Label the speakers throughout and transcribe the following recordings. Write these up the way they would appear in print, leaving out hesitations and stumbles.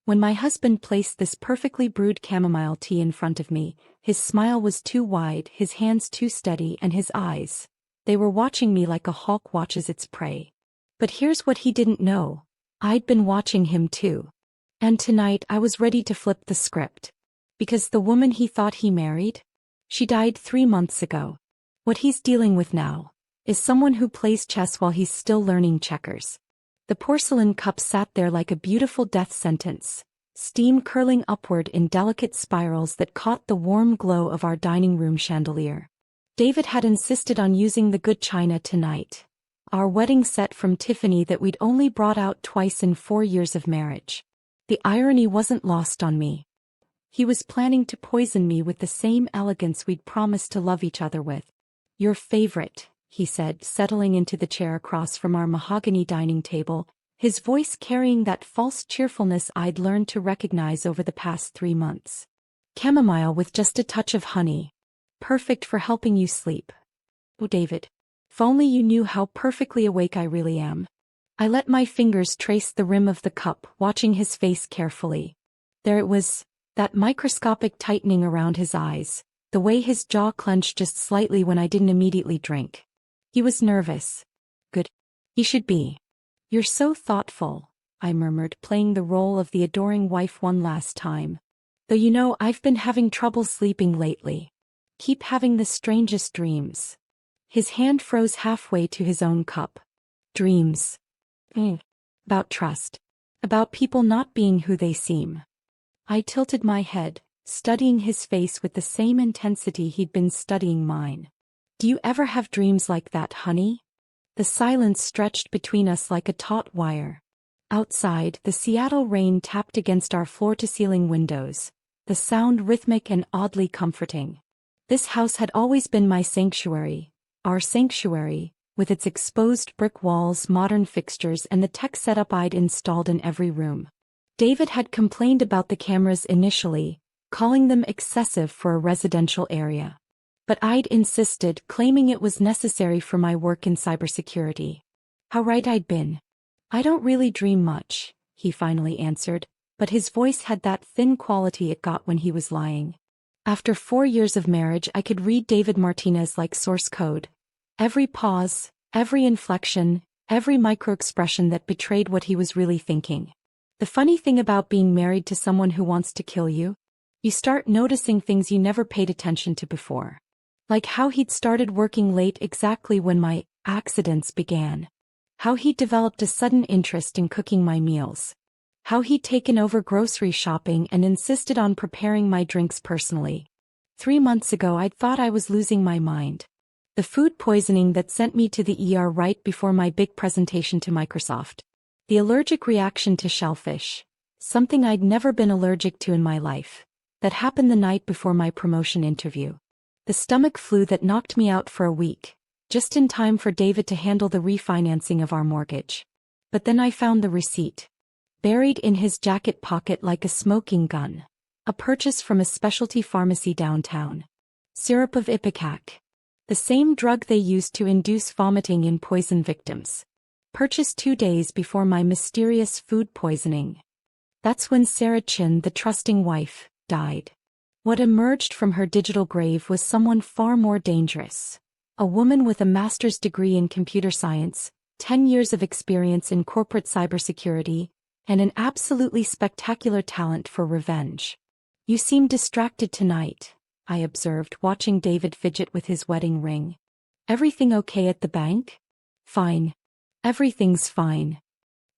Speaker 1: When my husband placed this perfectly brewed chamomile tea in front of me, his smile was too wide, his hands too steady, and his eyes, they were watching me like a hawk watches its prey. But here's what he didn't know. I'd been watching him too. And tonight I was ready to flip the script. Because the woman he thought he married? She died 3 months ago. What he's dealing with now is someone who plays chess while he's still learning checkers. The porcelain cup sat there like a beautiful death sentence, steam curling upward in delicate spirals that caught the warm glow of our dining room chandelier. David had insisted on using the good china tonight, our wedding set from Tiffany that we'd only brought out twice in 4 years of marriage. The irony wasn't lost on me. He was planning to poison me with the same elegance we'd promised to love each other with. "Your favorite," he said, settling into the chair across from our mahogany dining table, his voice carrying that false cheerfulness I'd learned to recognize over the past 3 months. "Chamomile with just a touch of honey. Perfect for helping you sleep." "Oh, David. If only you knew how perfectly awake I really am." I let my fingers trace the rim of the cup, watching his face carefully. There it was, that microscopic tightening around his eyes, the way his jaw clenched just slightly when I didn't immediately drink. He was nervous. "Good. He should be." "You're so thoughtful," I murmured, playing the role of the adoring wife one last time. "Though you know I've been having trouble sleeping lately. Keep having the strangest dreams." His hand froze halfway to his own cup. "Dreams. About trust. About people not being who they seem." I tilted my head, studying his face with the same intensity he'd been studying mine. "Do you ever have dreams like that, honey?" The silence stretched between us like a taut wire. Outside, the Seattle rain tapped against our floor-to-ceiling windows, the sound rhythmic and oddly comforting. This house had always been my sanctuary, our sanctuary, with its exposed brick walls, modern fixtures, and the tech setup I'd installed in every room. David had complained about the cameras initially, calling them excessive for a residential area. But I'd insisted, claiming it was necessary for my work in cybersecurity. How right I'd been. "I don't really dream much," he finally answered, but his voice had that thin quality it got when he was lying. After 4 years of marriage, I could read David Martinez like source code. Every pause, every inflection, every microexpression that betrayed what he was really thinking. The funny thing about being married to someone who wants to kill you? You start noticing things you never paid attention to before. Like how he'd started working late exactly when my accidents began. How he'd developed a sudden interest in cooking my meals. How he'd taken over grocery shopping and insisted on preparing my drinks personally. 3 months ago I'd thought I was losing my mind. The food poisoning that sent me to the ER right before my big presentation to Microsoft. The allergic reaction to shellfish. Something I'd never been allergic to in my life. That happened the night before my promotion interview. The stomach flu that knocked me out for a week, just in time for David to handle the refinancing of our mortgage. But then I found the receipt. Buried in his jacket pocket like a smoking gun. A purchase from a specialty pharmacy downtown. Syrup of Ipecac. The same drug they used to induce vomiting in poison victims. Purchased 2 days before my mysterious food poisoning. That's when Sarah Chin, the trusting wife, died. What emerged from her digital grave was someone far more dangerous. A woman with a master's degree in computer science, 10 years of experience in corporate cybersecurity, and an absolutely spectacular talent for revenge. "You seem distracted tonight," I observed, watching David fidget with his wedding ring. "Everything okay at the bank?" "Fine. Everything's fine."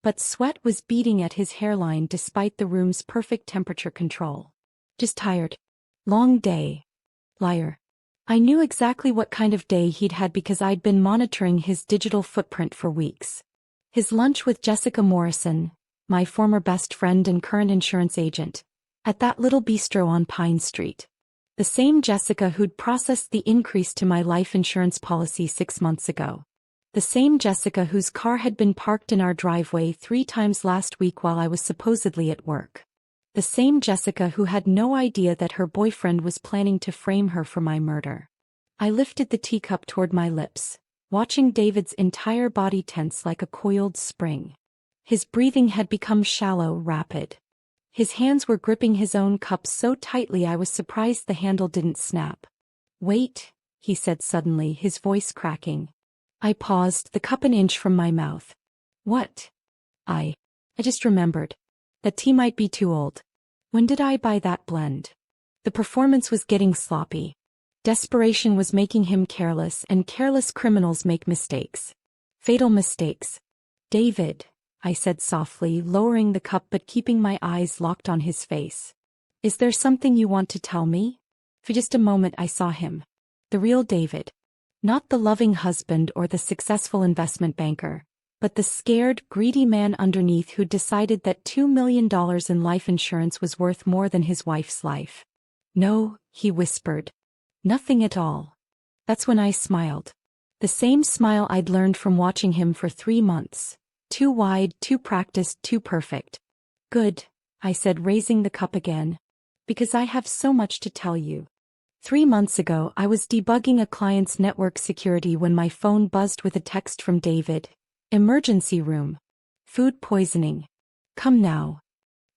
Speaker 1: But sweat was beading at his hairline despite the room's perfect temperature control. "Just tired. Long day." Liar. I knew exactly what kind of day he'd had because I'd been monitoring his digital footprint for weeks. His lunch with Jessica Morrison, my former best friend and current insurance agent, at that little bistro on Pine Street. The same Jessica who'd processed the increase to my life insurance policy 6 months ago. The same Jessica whose car had been parked in our driveway 3 times last week while I was supposedly at work. The same Jessica who had no idea that her boyfriend was planning to frame her for my murder. I lifted the teacup toward my lips, watching David's entire body tense like a coiled spring. His breathing had become shallow, rapid. His hands were gripping his own cup so tightly I was surprised the handle didn't snap. "Wait," he said suddenly, his voice cracking. I paused, the cup an inch from my mouth. "What?" I just remembered. That tea might be too old. When did I buy that blend? The performance was getting sloppy. Desperation was making him careless, and careless criminals make mistakes. Fatal mistakes. "David," I said softly, lowering the cup but keeping my eyes locked on his face. "Is there something you want to tell me?" For just a moment I saw him. The real David. Not the loving husband or the successful investment banker, but the scared, greedy man underneath who decided that $2 million in life insurance was worth more than his wife's life. "No," he whispered. "Nothing at all." That's when I smiled. The same smile I'd learned from watching him for 3 months. Too wide, too practiced, too perfect. "Good," I said, raising the cup again. "Because I have so much to tell you." 3 months ago, I was debugging a client's network security when my phone buzzed with a text from David. "Emergency room. Food poisoning. Come now."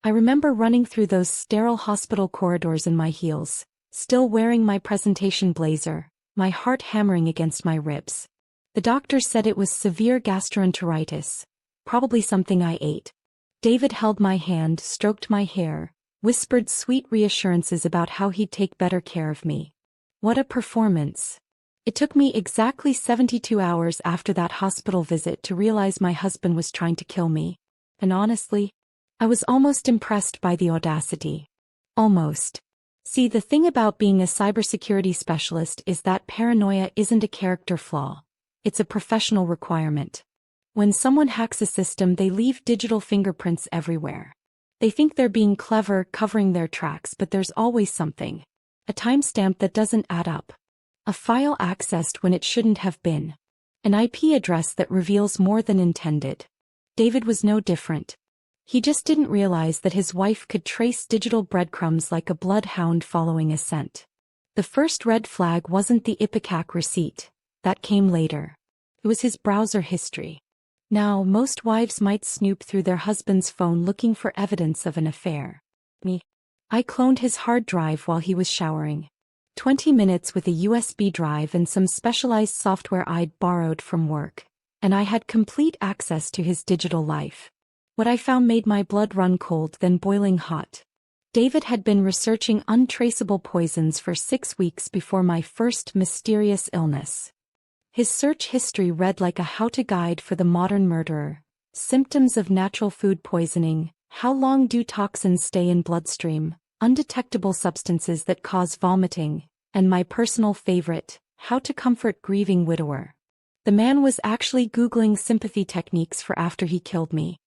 Speaker 1: I remember running through those sterile hospital corridors in my heels, still wearing my presentation blazer, my heart hammering against my ribs. The doctor said it was severe gastroenteritis, probably something I ate. David held my hand, stroked my hair, whispered sweet reassurances about how he'd take better care of me. What a performance. It took me exactly 72 hours after that hospital visit to realize my husband was trying to kill me. And honestly, I was almost impressed by the audacity. Almost. See, the thing about being a cybersecurity specialist is that paranoia isn't a character flaw. It's a professional requirement. When someone hacks a system, they leave digital fingerprints everywhere. They think they're being clever, covering their tracks, but there's always something. A timestamp that doesn't add up. A file accessed when it shouldn't have been. An IP address that reveals more than intended. David was no different. He just didn't realize that his wife could trace digital breadcrumbs like a bloodhound following a scent. The first red flag wasn't the Ipecac receipt. That came later. It was his browser history. Now, most wives might snoop through their husband's phone looking for evidence of an affair. I cloned his hard drive while he was showering. 20 minutes with a USB drive and some specialized software I'd borrowed from work, and I had complete access to his digital life. What I found made my blood run cold, then boiling hot. David had been researching untraceable poisons for 6 weeks before my first mysterious illness. His search history read like a how-to guide for the modern murderer. Symptoms of natural food poisoning, how long do toxins stay in bloodstream, undetectable substances that cause vomiting, and my personal favorite, how to comfort grieving widower. The man was actually Googling sympathy techniques for after he killed me.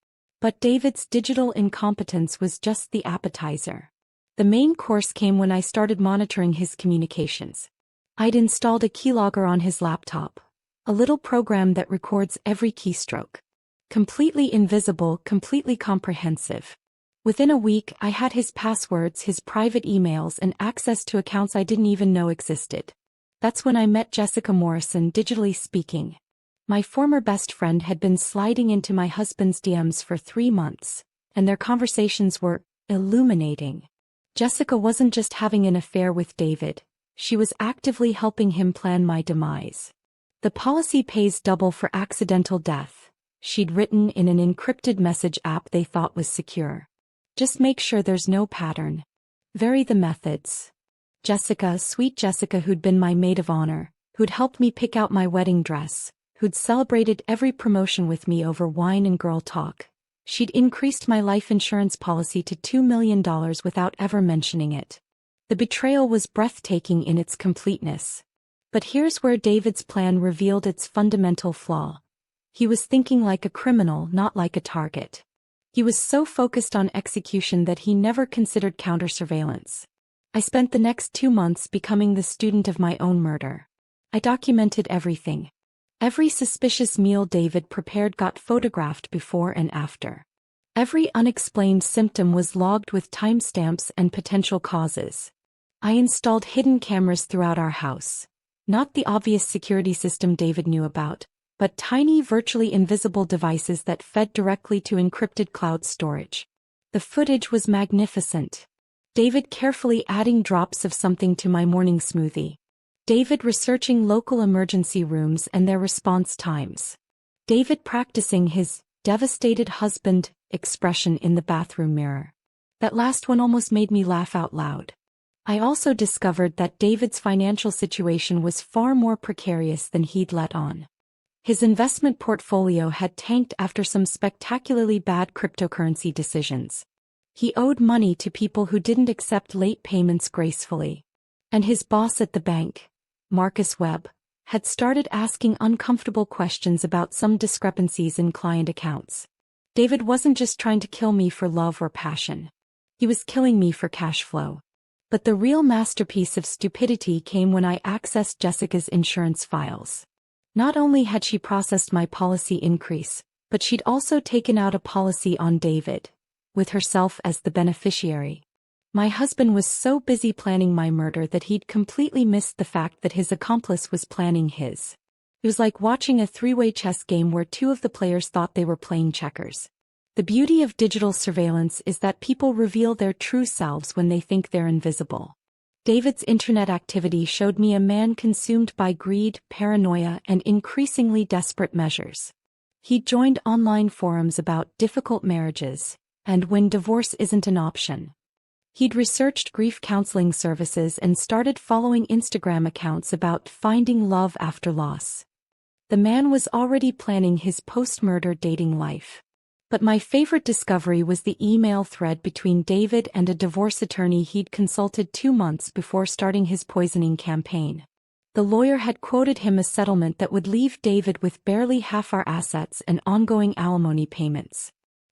Speaker 1: But David's digital incompetence was just the appetizer. The main course came when I started monitoring his communications. I'd installed a keylogger on his laptop, a little program that records every keystroke. Completely invisible, completely comprehensive. Within a week, I had his passwords, his private emails, and access to accounts I didn't even know existed. That's when I met Jessica Morrison, digitally speaking. My former best friend had been sliding into my husband's DMs for 3 months, and their conversations were illuminating. Jessica wasn't just having an affair with David. She was actively helping him plan my demise. The policy pays double for accidental death, she'd written in an encrypted message app they thought was secure. Just make sure there's no pattern. Vary the methods. Jessica, sweet Jessica, who'd been my maid of honor, who'd helped me pick out my wedding dress, who'd celebrated every promotion with me over wine and girl talk. She'd increased my life insurance policy to $2 million without ever mentioning it. The betrayal was breathtaking in its completeness. But here's where David's plan revealed its fundamental flaw. He was thinking like a criminal, not like a target. He was so focused on execution that he never considered counter-surveillance. I spent the next 2 months becoming the student of my own murder. I documented everything. Every suspicious meal David prepared got photographed before and after. Every unexplained symptom was logged with timestamps and potential causes. I installed hidden cameras throughout our house. Not the obvious security system David knew about, but tiny virtually invisible devices that fed directly to encrypted cloud storage. The footage was magnificent. David carefully adding drops of something to my morning smoothie. David researching local emergency rooms and their response times. David practicing his devastated husband expression in the bathroom mirror. That last one almost made me laugh out loud. I also discovered that David's financial situation was far more precarious than he'd let on. His investment portfolio had tanked after some spectacularly bad cryptocurrency decisions. He owed money to people who didn't accept late payments gracefully. And his boss at the bank, Marcus Webb, had started asking uncomfortable questions about some discrepancies in client accounts. David wasn't just trying to kill me for love or passion. He was killing me for cash flow. But the real masterpiece of stupidity came when I accessed Jessica's insurance files. Not only had she processed my policy increase, but she'd also taken out a policy on David, with herself as the beneficiary. My husband was so busy planning my murder that he'd completely missed the fact that his accomplice was planning his. It was like watching a three-way chess game where two of the players thought they were playing checkers. The beauty of digital surveillance is that people reveal their true selves when they think they're invisible. David's internet activity showed me a man consumed by greed, paranoia, and increasingly desperate measures. He'd joined online forums about difficult marriages, and when divorce isn't an option. He'd researched grief counseling services and started following Instagram accounts about finding love after loss. The man was already planning his post-murder dating life. But my favorite discovery was the email thread between David and a divorce attorney he'd consulted 2 months before starting his poisoning campaign. The lawyer had quoted him a settlement that would leave David with barely half our assets and ongoing alimony payments.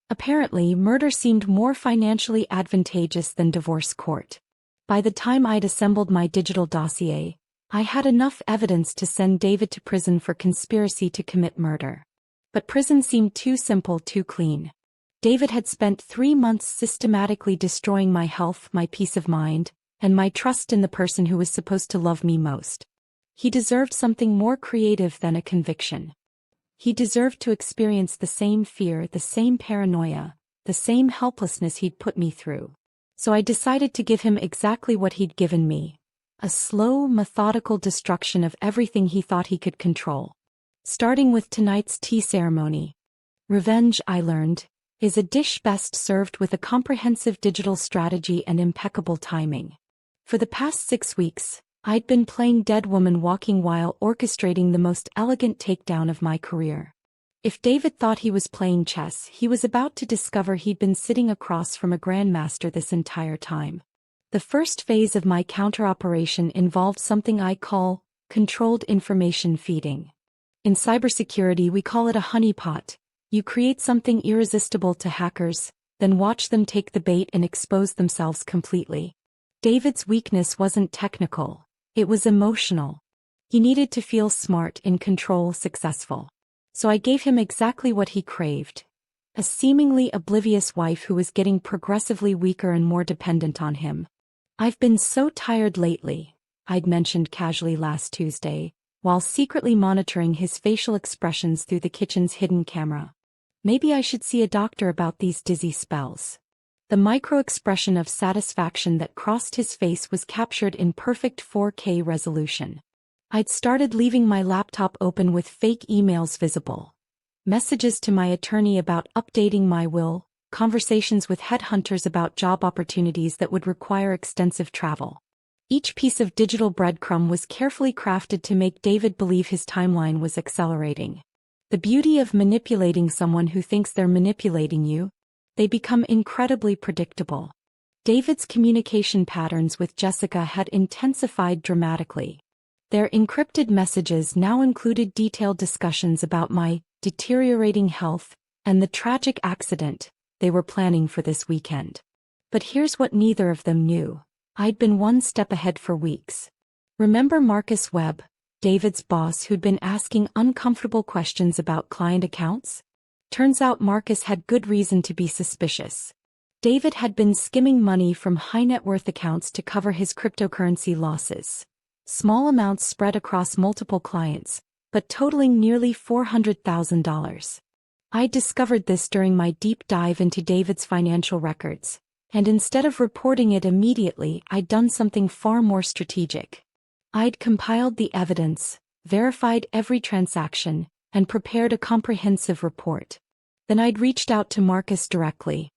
Speaker 1: Apparently, murder seemed more financially advantageous than divorce court. By the time I'd assembled my digital dossier, I had enough evidence to send David to prison for conspiracy to commit murder. But prison seemed too simple, too clean. David had spent 3 months systematically destroying my health, my peace of mind, and my trust in the person who was supposed to love me most. He deserved something more creative than a conviction. He deserved to experience the same fear, the same paranoia, the same helplessness he'd put me through. So I decided to give him exactly what he'd given me. A slow, methodical destruction of everything he thought he could control. Starting with tonight's tea ceremony. Revenge, I learned, is a dish best served with a comprehensive digital strategy and impeccable timing. For the past 6 weeks, I'd been playing dead woman walking while orchestrating the most elegant takedown of my career. If David thought he was playing chess, he was about to discover he'd been sitting across from a grandmaster this entire time. The first phase of my counter-operation involved something I call controlled information feeding. In cybersecurity, we call it a honeypot. You create something irresistible to hackers, then watch them take the bait and expose themselves completely. David's weakness wasn't technical. It was emotional. He needed to feel smart, in control, successful. So I gave him exactly what he craved. A seemingly oblivious wife who was getting progressively weaker and more dependent on him. "I've been so tired lately," I'd mentioned casually last Tuesday, while secretly monitoring his facial expressions through the kitchen's hidden camera. "Maybe I should see a doctor about these dizzy spells." The micro-expression of satisfaction that crossed his face was captured in perfect 4K resolution. I'd started leaving my laptop open with fake emails visible. Messages to my attorney about updating my will, conversations with headhunters about job opportunities that would require extensive travel. Each piece of digital breadcrumb was carefully crafted to make David believe his timeline was accelerating. The beauty of manipulating someone who thinks they're manipulating you, they become incredibly predictable. David's communication patterns with Jessica had intensified dramatically. Their encrypted messages now included detailed discussions about my deteriorating health and the tragic accident they were planning for this weekend. But here's what neither of them knew. I'd been one step ahead for weeks. Remember Marcus Webb, David's boss who'd been asking uncomfortable questions about client accounts? Turns out Marcus had good reason to be suspicious. David had been skimming money from high-net-worth accounts to cover his cryptocurrency losses. Small amounts spread across multiple clients, but totaling nearly $400,000. I discovered this during my deep dive into David's financial records, and instead of reporting it immediately, I'd done something far more strategic. I'd compiled the evidence, verified every transaction, and prepared a comprehensive report. Then I'd reached out to Marcus directly.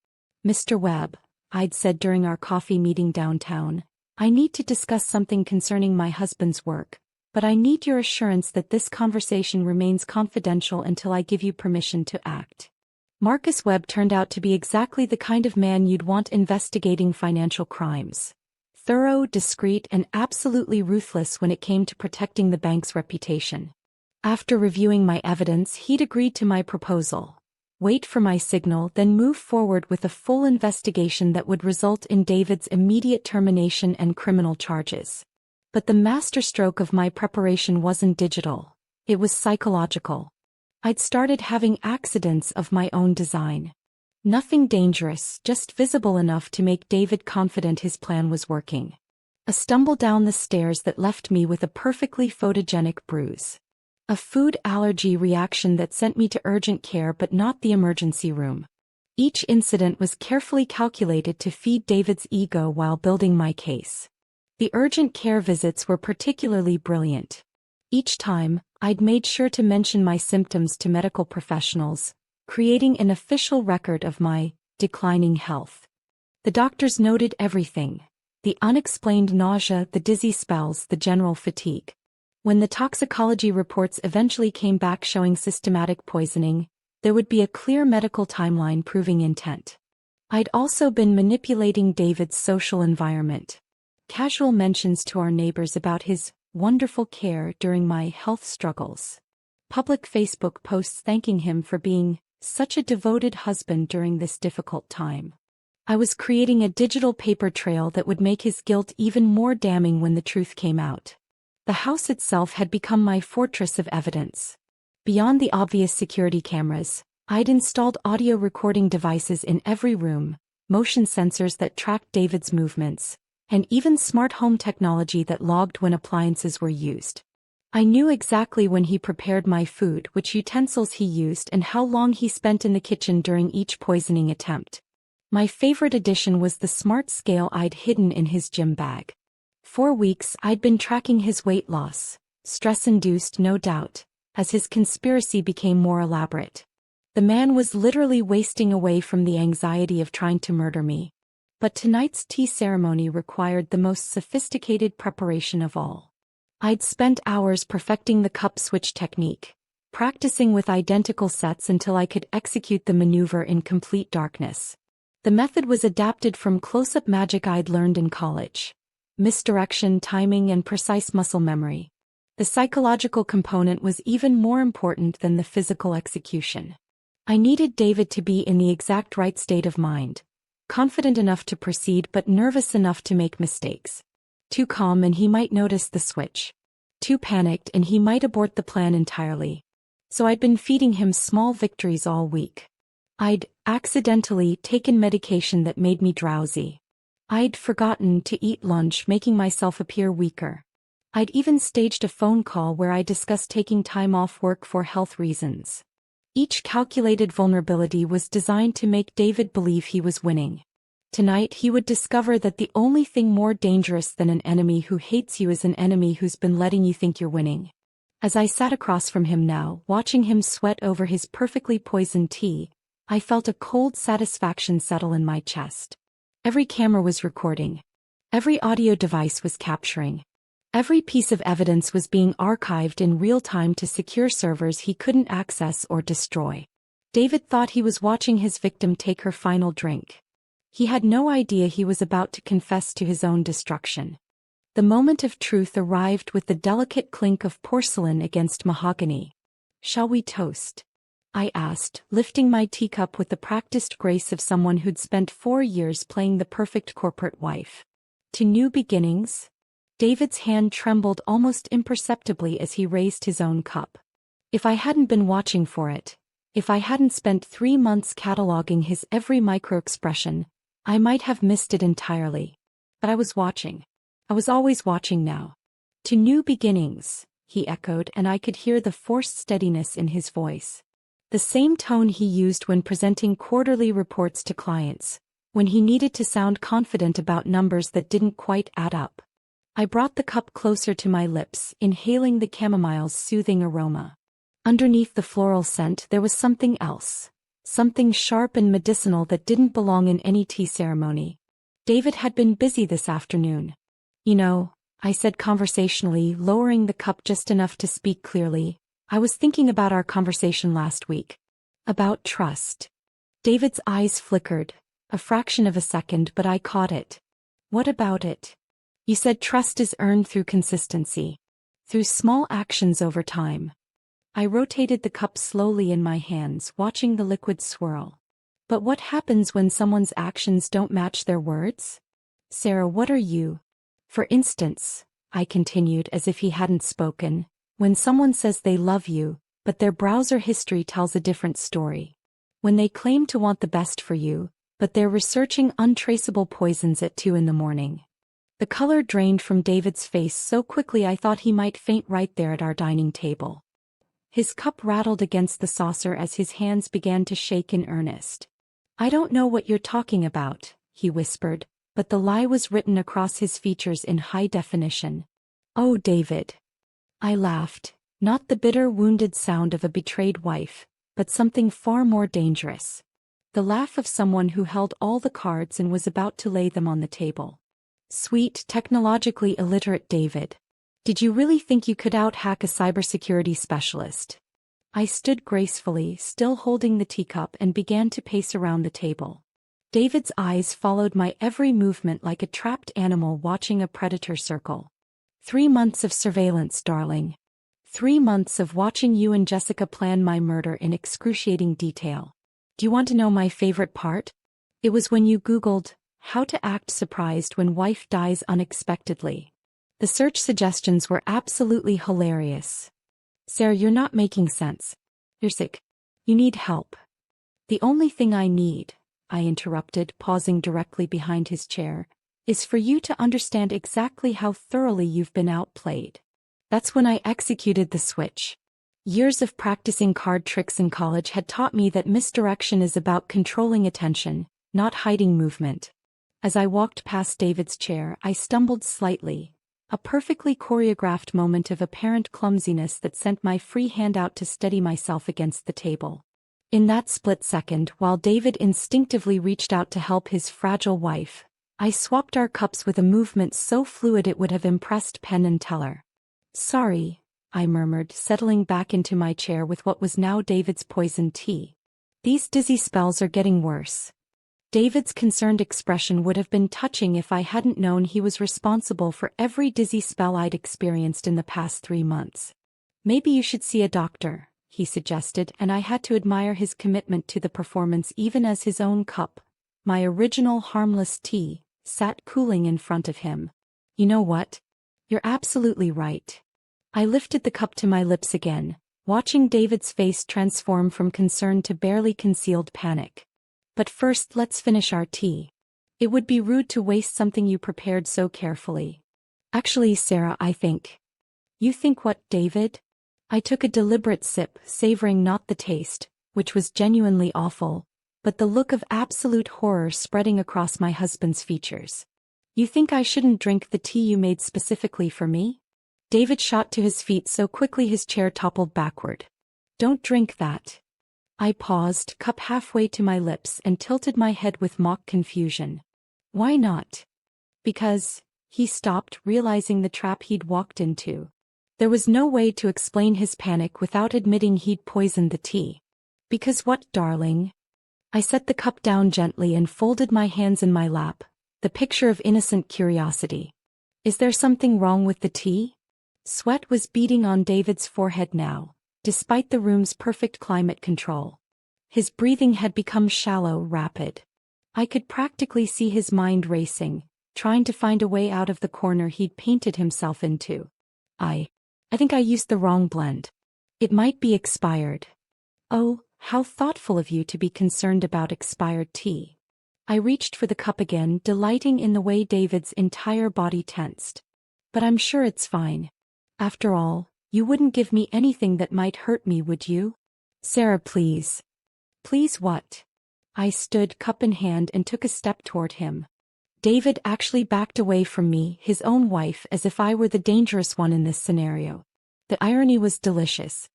Speaker 1: "Mr. Webb," I'd said during our coffee meeting downtown, "I need to discuss something concerning my husband's work, but I need your assurance that this conversation remains confidential until I give you permission to act." Marcus Webb turned out to be exactly the kind of man you'd want investigating financial crimes. Thorough, discreet, and absolutely ruthless when it came to protecting the bank's reputation. After reviewing my evidence, he'd agreed to my proposal. Wait for my signal, then move forward with a full investigation that would result in David's immediate termination and criminal charges. But the masterstroke of my preparation wasn't digital. It was psychological. I'd started having accidents of my own design. Nothing dangerous, just visible enough to make David confident his plan was working. A stumble down the stairs that left me with a perfectly photogenic bruise. A food allergy reaction that sent me to urgent care but not the emergency room. Each incident was carefully calculated to feed David's ego while building my case. The urgent care visits were particularly brilliant. Each time, I'd made sure to mention my symptoms to medical professionals, creating an official record of my declining health. The doctors noted everything: the unexplained nausea, the dizzy spells, the general fatigue. When the toxicology reports eventually came back showing systematic poisoning, there would be a clear medical timeline proving intent. I'd also been manipulating David's social environment. Casual mentions to our neighbors about his wonderful care during my health struggles. Public Facebook posts thanking him for being such a devoted husband during this difficult time. I was creating a digital paper trail that would make his guilt even more damning when the truth came out. The house itself had become my fortress of evidence. Beyond the obvious security cameras, I'd installed audio recording devices in every room, motion sensors that tracked David's movements, and even smart home technology that logged when appliances were used. I knew exactly when he prepared my food, which utensils he used, and how long he spent in the kitchen during each poisoning attempt. My favorite addition was the smart scale I'd hidden in his gym bag. For weeks I'd been tracking his weight loss, stress-induced no doubt, as his conspiracy became more elaborate. The man was literally wasting away from the anxiety of trying to murder me. But tonight's tea ceremony required the most sophisticated preparation of all. I'd spent hours perfecting the cup switch technique, practicing with identical sets until I could execute the maneuver in complete darkness. The method was adapted from close-up magic I'd learned in college. Misdirection, timing, and precise muscle memory. The psychological component was even more important than the physical execution. I needed David to be in the exact right state of mind. Confident enough to proceed but nervous enough to make mistakes. Too calm and he might notice the switch. Too panicked and he might abort the plan entirely. So I'd been feeding him small victories all week. I'd accidentally taken medication that made me drowsy. I'd forgotten to eat lunch, making myself appear weaker. I'd even staged a phone call where I discussed taking time off work for health reasons. Each calculated vulnerability was designed to make David believe he was winning. Tonight he would discover that the only thing more dangerous than an enemy who hates you is an enemy who's been letting you think you're winning. As I sat across from him now, watching him sweat over his perfectly poisoned tea, I felt a cold satisfaction settle in my chest. Every camera was recording. Every audio device was capturing. Every piece of evidence was being archived in real time to secure servers he couldn't access or destroy. David thought he was watching his victim take her final drink. He had no idea he was about to confess to his own destruction. The moment of truth arrived with the delicate clink of porcelain against mahogany. "Shall we toast?" I asked, lifting my teacup with the practiced grace of someone who'd spent 4 years playing the perfect corporate wife. "To new beginnings?" David's hand trembled almost imperceptibly as he raised his own cup. If I hadn't been watching for it, if I hadn't spent 3 months cataloging his every micro-expression, I might have missed it entirely. But I was watching. I was always watching now. "To new beginnings," he echoed, and I could hear the forced steadiness in his voice. The same tone he used when presenting quarterly reports to clients, when he needed to sound confident about numbers that didn't quite add up. I brought the cup closer to my lips, inhaling the chamomile's soothing aroma. Underneath the floral scent there was something else. Something sharp and medicinal that didn't belong in any tea ceremony. David had been busy this afternoon. You know, I said conversationally, lowering the cup just enough to speak clearly, I was thinking about our conversation last week. About trust. David's eyes flickered, a fraction of a second, but I caught it. What about it? You said trust is earned through consistency. Through small actions over time. I rotated the cup slowly in my hands, watching the liquid swirl. But what happens when someone's actions don't match their words? Sarah, what are you? For instance, I continued as if he hadn't spoken, when someone says they love you, but their browser history tells a different story. When they claim to want the best for you, but they're researching untraceable poisons at 2 a.m. The color drained from David's face so quickly I thought he might faint right there at our dining table. His cup rattled against the saucer as his hands began to shake in earnest. I don't know what you're talking about, he whispered, but the lie was written across his features in high definition. Oh, David. I laughed, not the bitter, wounded sound of a betrayed wife, but something far more dangerous. The laugh of someone who held all the cards and was about to lay them on the table. Sweet, technologically illiterate David. Did you really think you could out-hack a cybersecurity specialist? I stood gracefully, still holding the teacup, and began to pace around the table. David's eyes followed my every movement like a trapped animal watching a predator circle. 3 months of surveillance, darling. 3 months of watching you and Jessica plan my murder in excruciating detail. Do you want to know my favorite part? It was when you Googled, how to act surprised when wife dies unexpectedly. The search suggestions were absolutely hilarious. Sarah, you're not making sense. You're sick. You need help. The only thing I need, I interrupted, pausing directly behind his chair, is for you to understand exactly how thoroughly you've been outplayed. That's when I executed the switch. Years of practicing card tricks in college had taught me that misdirection is about controlling attention, not hiding movement. As I walked past David's chair, I stumbled slightly, a perfectly choreographed moment of apparent clumsiness that sent my free hand out to steady myself against the table. In that split second, while David instinctively reached out to help his fragile wife, I swapped our cups with a movement so fluid it would have impressed Penn and Teller. Sorry, I murmured, settling back into my chair with what was now David's poisoned tea. These dizzy spells are getting worse. David's concerned expression would have been touching if I hadn't known he was responsible for every dizzy spell I'd experienced in the past 3 months. Maybe you should see a doctor, he suggested, and I had to admire his commitment to the performance even as his own cup, my original harmless tea, sat cooling in front of him. You know what? You're absolutely right. I lifted the cup to my lips again, watching David's face transform from concern to barely concealed panic. But first, let's finish our tea. It would be rude to waste something you prepared so carefully. Actually, Sarah, I think. You think what, David? I took a deliberate sip, savoring not the taste, which was genuinely awful, but the look of absolute horror spreading across my husband's features. You think I shouldn't drink the tea you made specifically for me? David shot to his feet so quickly his chair toppled backward. Don't drink that. I paused, cup halfway to my lips, and tilted my head with mock confusion. Why not? Because, he stopped, realizing the trap he'd walked into. There was no way to explain his panic without admitting he'd poisoned the tea. Because what, darling? I set the cup down gently and folded my hands in my lap, the picture of innocent curiosity. Is there something wrong with the tea? Sweat was beading on David's forehead now, despite the room's perfect climate control. His breathing had become shallow, rapid. I could practically see his mind racing, trying to find a way out of the corner he'd painted himself into. I think I used the wrong blend. It might be expired. Oh, how thoughtful of you to be concerned about expired tea. I reached for the cup again, delighting in the way David's entire body tensed. But I'm sure it's fine. After all, you wouldn't give me anything that might hurt me, would you? Sarah, please. Please what? I stood, cup in hand, and took a step toward him. David actually backed away from me, his own wife, as if I were the dangerous one in this scenario. The irony was delicious.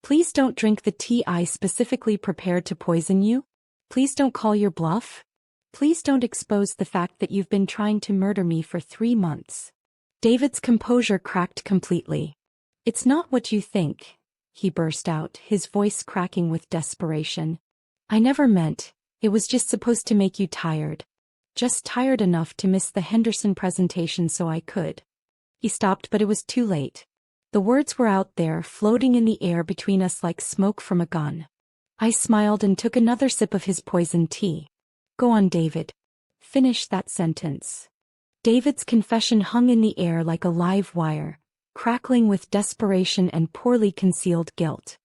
Speaker 1: Please don't drink the tea I specifically prepared to poison you. Please don't call your bluff. Please don't expose the fact that you've been trying to murder me for 3 months. David's composure cracked completely. It's not what you think, he burst out, his voice cracking with desperation. I never meant, it was just supposed to make you tired. Just tired enough to miss the Henderson presentation so I could. He stopped, but it was too late. The words were out there, floating in the air between us like smoke from a gun. I smiled and took another sip of his poison tea. Go on, David. Finish that sentence. David's confession hung in the air like a live wire, crackling with desperation and poorly concealed guilt.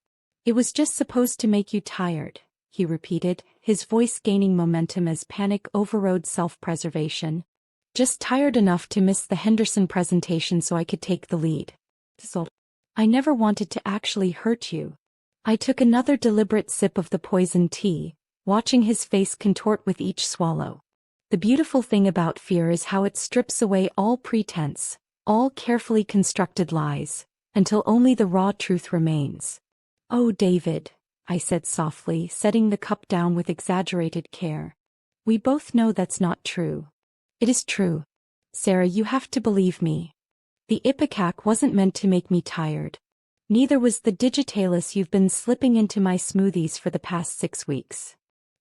Speaker 1: It was just supposed to make you tired, he repeated, his voice gaining momentum as panic overrode self-preservation. Just tired enough to miss the Henderson presentation so I could take the lead. So, I never wanted to actually hurt you. I took another deliberate sip of the poison tea, watching his face contort with each swallow. The beautiful thing about fear is how it strips away all pretense, all carefully constructed lies, until only the raw truth remains. Oh, David, I said softly, setting the cup down with exaggerated care. We both know that's not true. It is true. Sarah, you have to believe me. The Ipecac wasn't meant to make me tired. Neither was the Digitalis you've been slipping into my smoothies for the past 6 weeks.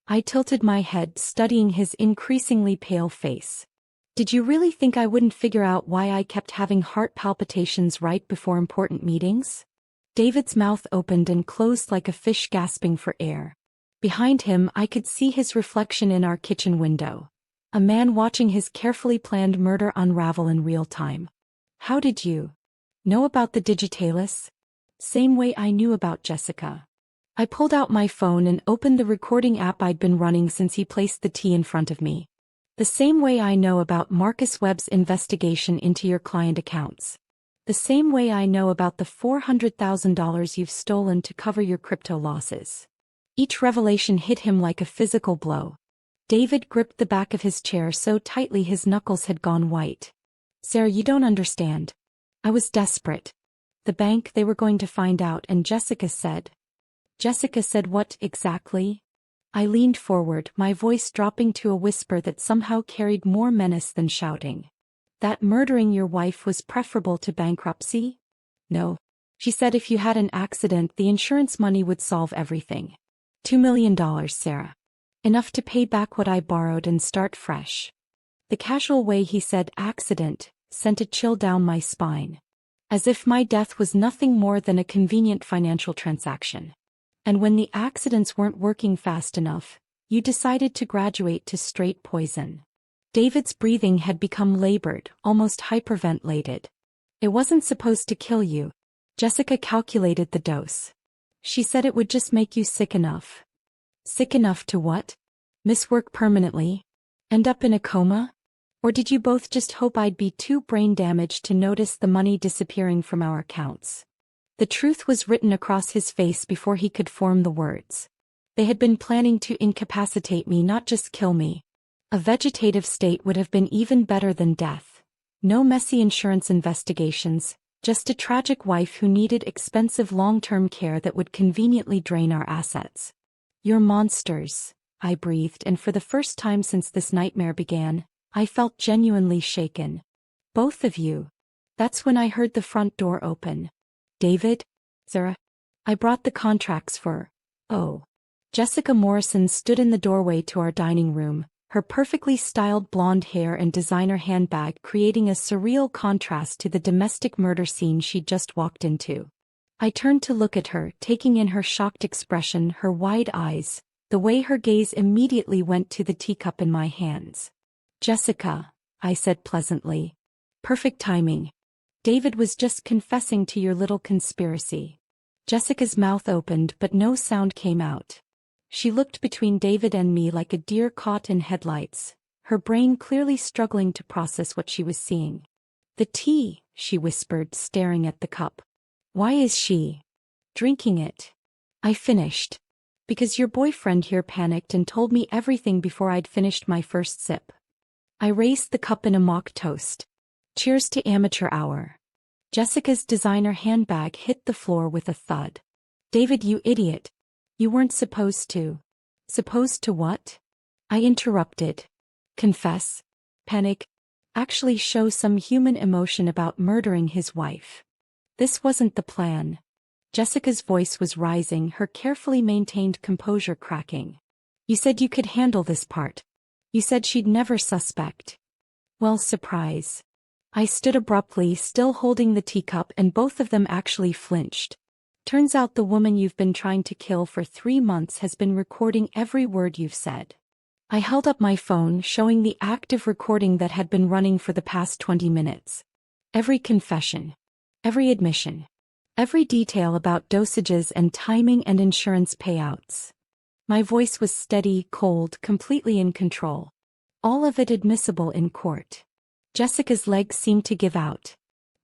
Speaker 1: I tilted my head, studying his increasingly pale face. Did you really think I wouldn't figure out why I kept having heart palpitations right before important meetings? David's mouth opened and closed like a fish gasping for air. Behind him, I could see his reflection in our kitchen window. A man watching his carefully planned murder unravel in real time. How did you know about the Digitalis? Same way I knew about Jessica. I pulled out my phone and opened the recording app I'd been running since he placed the tea in front of me. The same way I know about Marcus Webb's investigation into your client accounts. The same way I know about the $400,000 you've stolen to cover your crypto losses. Each revelation hit him like a physical blow. David gripped the back of his chair so tightly his knuckles had gone white. Sarah, you don't understand. I was desperate. The bank, they were going to find out, and Jessica said. Jessica said what exactly? I leaned forward, my voice dropping to a whisper that somehow carried more menace than shouting. That murdering your wife was preferable to bankruptcy? No. She said if you had an accident, the insurance money would solve everything. $2 million, Sarah. Enough to pay back what I borrowed and start fresh. The casual way he said accident sent a chill down my spine. As if my death was nothing more than a convenient financial transaction. And when the accidents weren't working fast enough, you decided to graduate to straight poison. David's breathing had become labored, almost hyperventilated. It wasn't supposed to kill you. Jessica calculated the dose. She said it would just make you sick enough. Sick enough to what? Miss work permanently? End up in a coma? Or did you both just hope I'd be too brain damaged to notice the money disappearing from our accounts? The truth was written across his face before he could form the words. They had been planning to incapacitate me, not just kill me. A vegetative state would have been even better than death. No messy insurance investigations, just a tragic wife who needed expensive long-term care that would conveniently drain our assets. You're monsters, I breathed, and for the first time since this nightmare began, I felt genuinely shaken. Both of you. That's when I heard the front door open. David? Sarah? I brought the contracts for. Oh. Jessica Morrison stood in the doorway to our dining room, her perfectly styled blonde hair and designer handbag creating a surreal contrast to the domestic murder scene she'd just walked into. I turned to look at her, taking in her shocked expression, her wide eyes, the way her gaze immediately went to the teacup in my hands. Jessica, I said pleasantly. Perfect timing. David was just confessing to your little conspiracy. Jessica's mouth opened but no sound came out. She looked between David and me like a deer caught in headlights, her brain clearly struggling to process what she was seeing. The tea, she whispered, staring at the cup. Why is she drinking it? I finished. Because your boyfriend here panicked and told me everything before I'd finished my first sip. I raised the cup in a mock toast. Cheers to amateur hour. Jessica's designer handbag hit the floor with a thud. David, you idiot. You weren't supposed to. Supposed to what? I interrupted. Confess. Panic. Actually show some human emotion about murdering his wife. This wasn't the plan. Jessica's voice was rising, her carefully maintained composure cracking. You said you could handle this part. You said she'd never suspect. Well, surprise. I stood abruptly, still holding the teacup, and both of them actually flinched. Turns out the woman you've been trying to kill for 3 months has been recording every word you've said. I held up my phone, showing the active recording that had been running for the past 20 minutes. Every confession. Every admission. Every detail about dosages and timing and insurance payouts. My voice was steady, cold, completely in control. All of it admissible in court. Jessica's legs seemed to give out.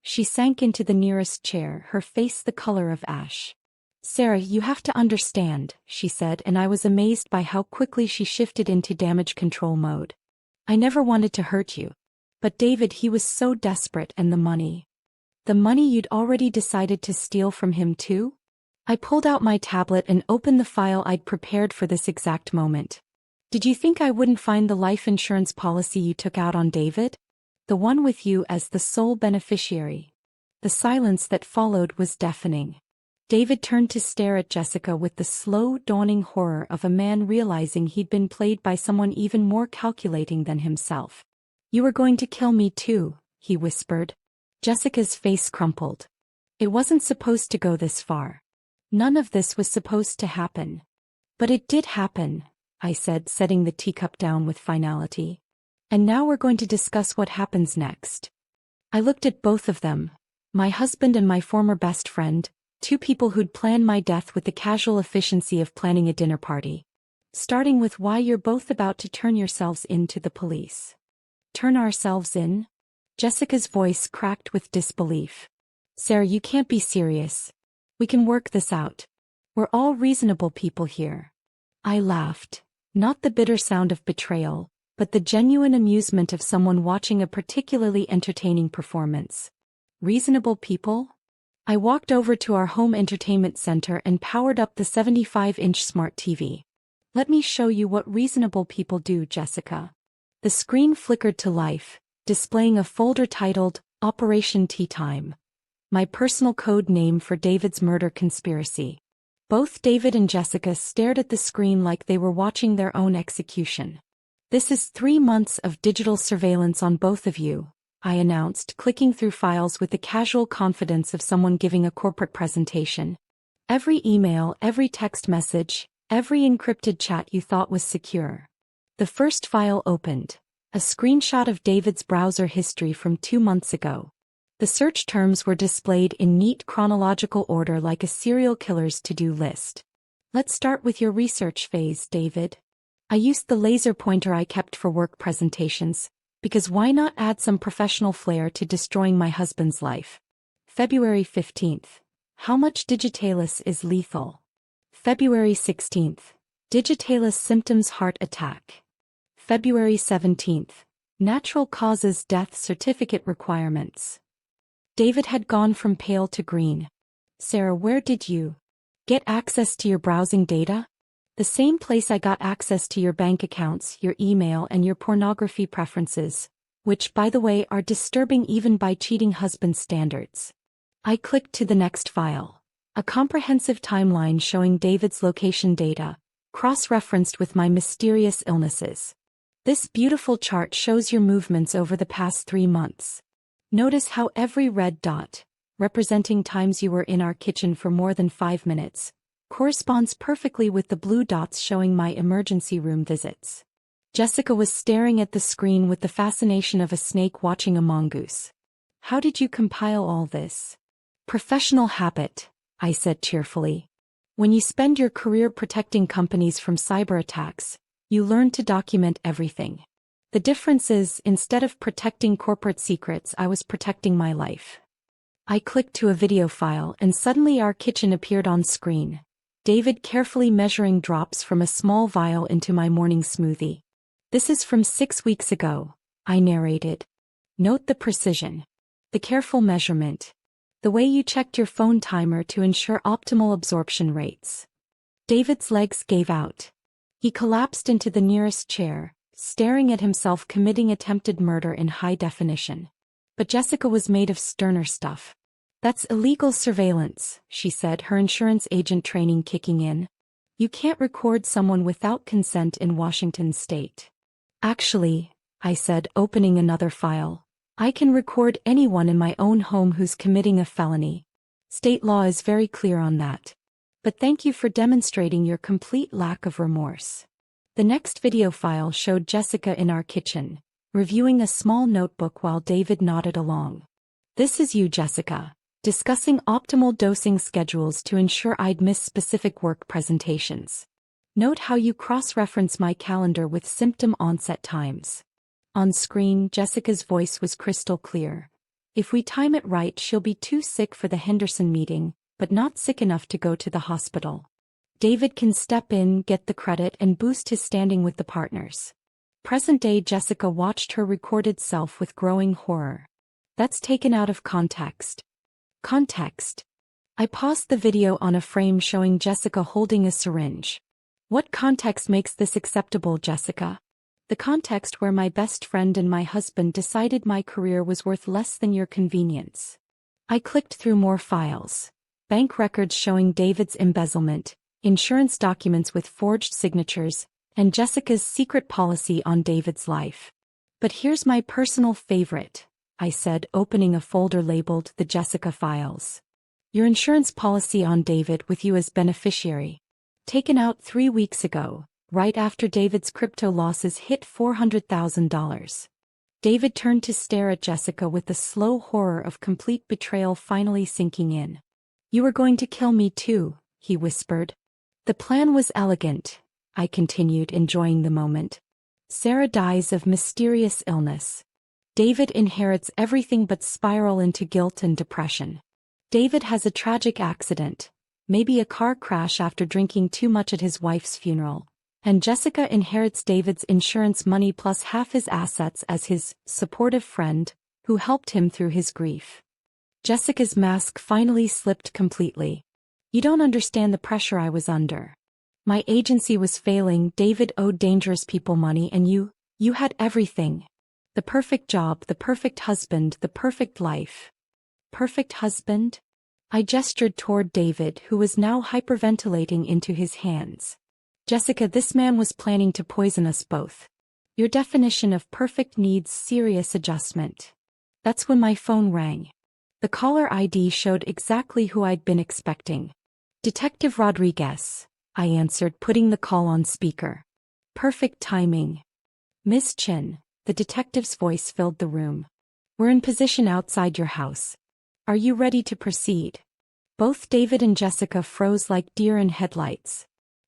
Speaker 1: She sank into the nearest chair, her face the color of ash. Sarah, you have to understand, she said, and I was amazed by how quickly she shifted into damage control mode. I never wanted to hurt you. But David, he was so desperate, and the money. The money you'd already decided to steal from him too? I pulled out my tablet and opened the file I'd prepared for this exact moment. Did you think I wouldn't find the life insurance policy you took out on David? The one with you as the sole beneficiary. The silence that followed was deafening. David turned to stare at Jessica with the slow, dawning horror of a man realizing he'd been played by someone even more calculating than himself. You were going to kill me too, he whispered. Jessica's face crumpled. It wasn't supposed to go this far. None of this was supposed to happen. But it did happen, I said, setting the teacup down with finality. And now we're going to discuss what happens next. I looked at both of them, my husband and my former best friend, 2 people who'd planned my death with the casual efficiency of planning a dinner party. Starting with why you're both about to turn yourselves in to the police. Turn ourselves in? Jessica's voice cracked with disbelief. Sarah, you can't be serious. We can work this out. We're all reasonable people here. I laughed. Not the bitter sound of betrayal, but the genuine amusement of someone watching a particularly entertaining performance. Reasonable people? I walked over to our home entertainment center and powered up the 75-inch smart TV. Let me show you what reasonable people do, Jessica. The screen flickered to life, displaying a folder titled Operation Tea Time, my personal code name for David's murder conspiracy. Both David and Jessica stared at the screen like they were watching their own execution. This is 3 months of digital surveillance on both of you, I announced, clicking through files with the casual confidence of someone giving a corporate presentation. Every email, every text message, every encrypted chat you thought was secure. The first file opened, a screenshot of David's browser history from 2 months ago. The search terms were displayed in neat chronological order like a serial killer's to-do list. Let's start with your research phase, David. I used the laser pointer I kept for work presentations, because why not add some professional flair to destroying my husband's life? February 15th. How much digitalis is lethal? February 16th. Digitalis symptoms heart attack. February 17th. Natural causes death certificate requirements. David had gone from pale to green. Sarah, where did you get access to your browsing data? The same place I got access to your bank accounts, your email, and your pornography preferences, which, by the way, are disturbing even by cheating husband standards. I clicked to the next file. A comprehensive timeline showing David's location data, cross-referenced with my mysterious illnesses. This beautiful chart shows your movements over the past 3 months. Notice how every red dot, representing times you were in our kitchen for more than 5 minutes, corresponds perfectly with the blue dots showing my emergency room visits. Jessica was staring at the screen with the fascination of a snake watching a mongoose. How did you compile all this? Professional habit, I said cheerfully. When you spend your career protecting companies from cyber attacks, you learn to document everything. The difference is, instead of protecting corporate secrets, I was protecting my life. I clicked to a video file and suddenly our kitchen appeared on screen. David carefully measuring drops from a small vial into my morning smoothie. This is from 6 weeks ago, I narrated. Note the precision. The careful measurement. The way you checked your phone timer to ensure optimal absorption rates. David's legs gave out. He collapsed into the nearest chair, staring at himself committing attempted murder in high definition. But Jessica was made of sterner stuff. That's illegal surveillance, she said, her insurance agent training kicking in. You can't record someone without consent in Washington state. Actually, I said, opening another file, I can record anyone in my own home who's committing a felony. State law is very clear on that. But thank you for demonstrating your complete lack of remorse. The next video file showed Jessica in our kitchen, reviewing a small notebook while David nodded along. This is you, Jessica, discussing optimal dosing schedules to ensure I'd miss specific work presentations. Note how you cross-reference my calendar with symptom onset times. On screen, Jessica's voice was crystal clear. If we time it right, she'll be too sick for the Henderson meeting, but not sick enough to go to the hospital. David can step in, get the credit, and boost his standing with the partners. Present-day Jessica watched her recorded self with growing horror. That's taken out of context. Context. I paused the video on a frame showing Jessica holding a syringe. What context makes this acceptable, Jessica? The context where my best friend and my husband decided my career was worth less than your convenience. I clicked through more files. Bank records showing David's embezzlement, insurance documents with forged signatures, and Jessica's secret policy on David's life. But here's my personal favorite, I said, opening a folder labeled The Jessica Files. Your insurance policy on David with you as beneficiary. Taken out 3 weeks ago, right after David's crypto losses hit $400,000. David turned to stare at Jessica with the slow horror of complete betrayal finally sinking in. You were going to kill me too, he whispered. The plan was elegant, I continued, enjoying the moment. Sarah dies of mysterious illness. David inherits everything but spiral into guilt and depression. David has a tragic accident, maybe a car crash after drinking too much at his wife's funeral. And Jessica inherits David's insurance money plus half his assets as his supportive friend, who helped him through his grief. Jessica's mask finally slipped completely. You don't understand the pressure I was under. My agency was failing, David owed dangerous people money, and you had everything. The perfect job, the perfect husband, the perfect life. Perfect husband? I gestured toward David, who was now hyperventilating into his hands. Jessica, this man was planning to poison us both. Your definition of perfect needs serious adjustment. That's when my phone rang. The caller ID showed exactly who I'd been expecting. Detective Rodriguez, I answered, putting the call on speaker. Perfect timing. Miss Chin, the detective's voice filled the room. We're in position outside your house. Are you ready to proceed? Both David and Jessica froze like deer in headlights.